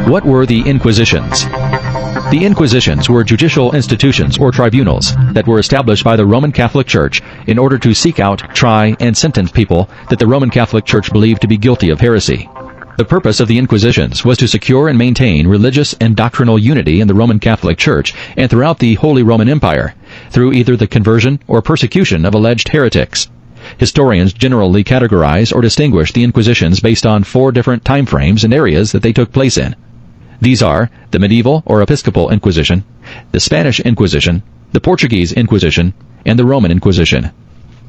What were the Inquisitions? The Inquisitions were judicial institutions or tribunals that were established by the Roman Catholic Church in order to seek out, try, and sentence people that the Roman Catholic Church believed to be guilty of heresy. The purpose of the Inquisitions was to secure and maintain religious and doctrinal unity in the Roman Catholic Church and throughout the Holy Roman Empire, through either the conversion or persecution of alleged heretics. Historians generally categorize or distinguish the Inquisitions based on 4 different time frames and areas that they took place in. These are the medieval or Episcopal Inquisition, the Spanish Inquisition, the Portuguese Inquisition, and the Roman Inquisition.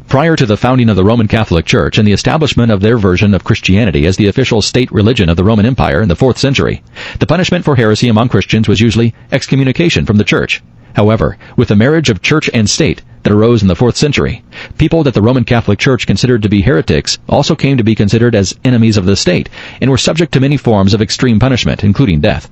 Prior to the founding of the Roman Catholic Church and the establishment of their version of Christianity as the official state religion of the Roman Empire in the 4th century, the punishment for heresy among Christians was usually excommunication from the Church. However, with the marriage of church and state that arose in the 4th century, people that the Roman Catholic Church considered to be heretics also came to be considered as enemies of the state and were subject to many forms of extreme punishment, including death.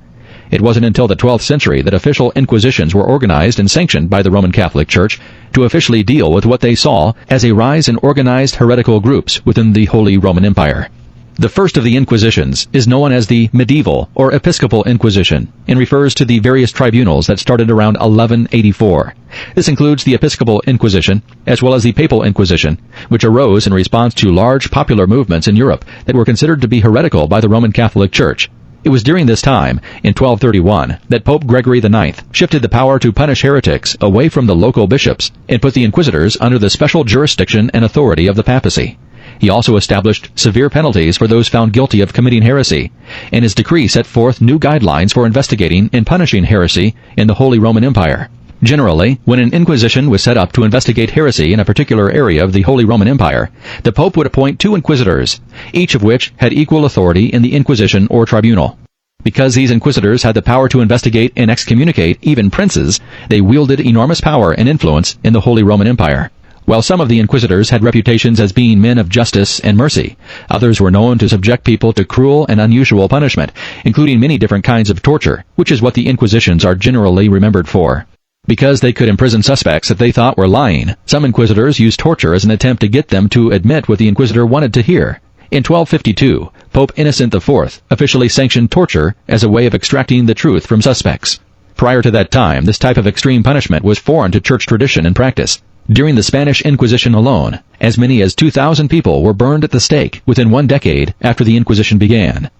It wasn't until the 12th century that official inquisitions were organized and sanctioned by the Roman Catholic Church to officially deal with what they saw as a rise in organized heretical groups within the Holy Roman Empire. The first of the Inquisitions is known as the Medieval or Episcopal Inquisition and refers to the various tribunals that started around 1184. This includes the Episcopal Inquisition as well as the Papal Inquisition, which arose in response to large popular movements in Europe that were considered to be heretical by the Roman Catholic Church. It was during this time, in 1231, that Pope Gregory IX shifted the power to punish heretics away from the local bishops and put the inquisitors under the special jurisdiction and authority of the papacy. He also established severe penalties for those found guilty of committing heresy, and his decree set forth new guidelines for investigating and punishing heresy in the Holy Roman Empire. Generally, when an inquisition was set up to investigate heresy in a particular area of the Holy Roman Empire, the Pope would appoint 2 inquisitors, each of which had equal authority in the inquisition or tribunal. Because these inquisitors had the power to investigate and excommunicate even princes, they wielded enormous power and influence in the Holy Roman Empire. While some of the inquisitors had reputations as being men of justice and mercy, others were known to subject people to cruel and unusual punishment, including many different kinds of torture, which is what the Inquisitions are generally remembered for. Because they could imprison suspects that they thought were lying, some inquisitors used torture as an attempt to get them to admit what the inquisitor wanted to hear. In 1252, Pope Innocent IV officially sanctioned torture as a way of extracting the truth from suspects. Prior to that time, this type of extreme punishment was foreign to church tradition and practice. During the Spanish Inquisition alone, as many as 2,000 people were burned at the stake within 1 decade after the Inquisition began.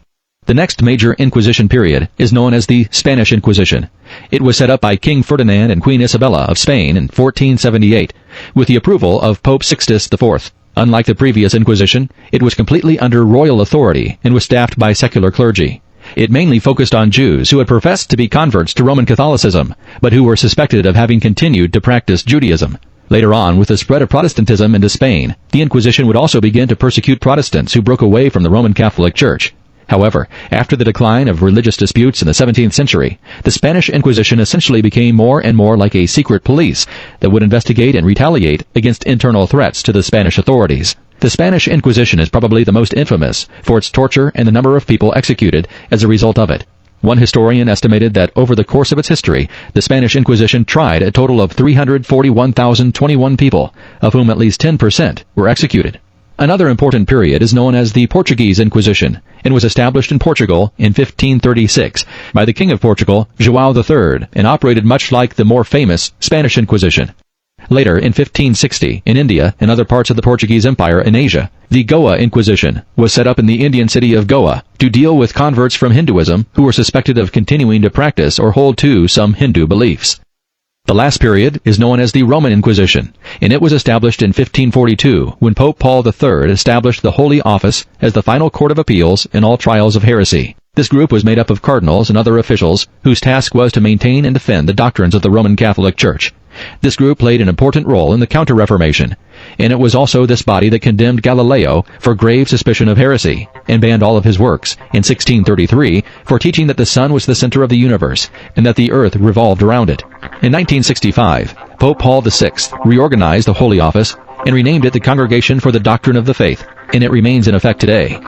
The next major Inquisition period is known as the Spanish Inquisition. It was set up by King Ferdinand and Queen Isabella of Spain in 1478, with the approval of Pope Sixtus IV. Unlike the previous Inquisition, it was completely under royal authority and was staffed by secular clergy. It mainly focused on Jews who had professed to be converts to Roman Catholicism, but who were suspected of having continued to practice Judaism. Later on, with the spread of Protestantism into Spain, the Inquisition would also begin to persecute Protestants who broke away from the Roman Catholic Church. However, after the decline of religious disputes in the 17th century, the Spanish Inquisition essentially became more and more like a secret police that would investigate and retaliate against internal threats to the Spanish authorities. The Spanish Inquisition is probably the most infamous for its torture and the number of people executed as a result of it. One historian estimated that over the course of its history, the Spanish Inquisition tried a total of 341,021 people, of whom at least 10% were executed. Another important period is known as the Portuguese Inquisition, and was established in Portugal in 1536 by the King of Portugal, João III, and operated much like the more famous Spanish Inquisition. Later, in 1560, in India and other parts of the Portuguese Empire in Asia, the Goa Inquisition was set up in the Indian city of Goa to deal with converts from Hinduism who were suspected of continuing to practice or hold to some Hindu beliefs. The last period is known as the Roman Inquisition, and it was established in 1542 when Pope Paul III established the Holy Office as the final court of appeals in all trials of heresy. This group was made up of cardinals and other officials whose task was to maintain and defend the doctrines of the Roman Catholic Church. This group played an important role in the Counter-Reformation, and it was also this body that condemned Galileo for grave suspicion of heresy and banned all of his works in 1633 for teaching that the sun was the center of the universe and that the earth revolved around it. In 1965, Pope Paul VI reorganized the Holy Office and renamed it the Congregation for the Doctrine of the Faith, and it remains in effect today.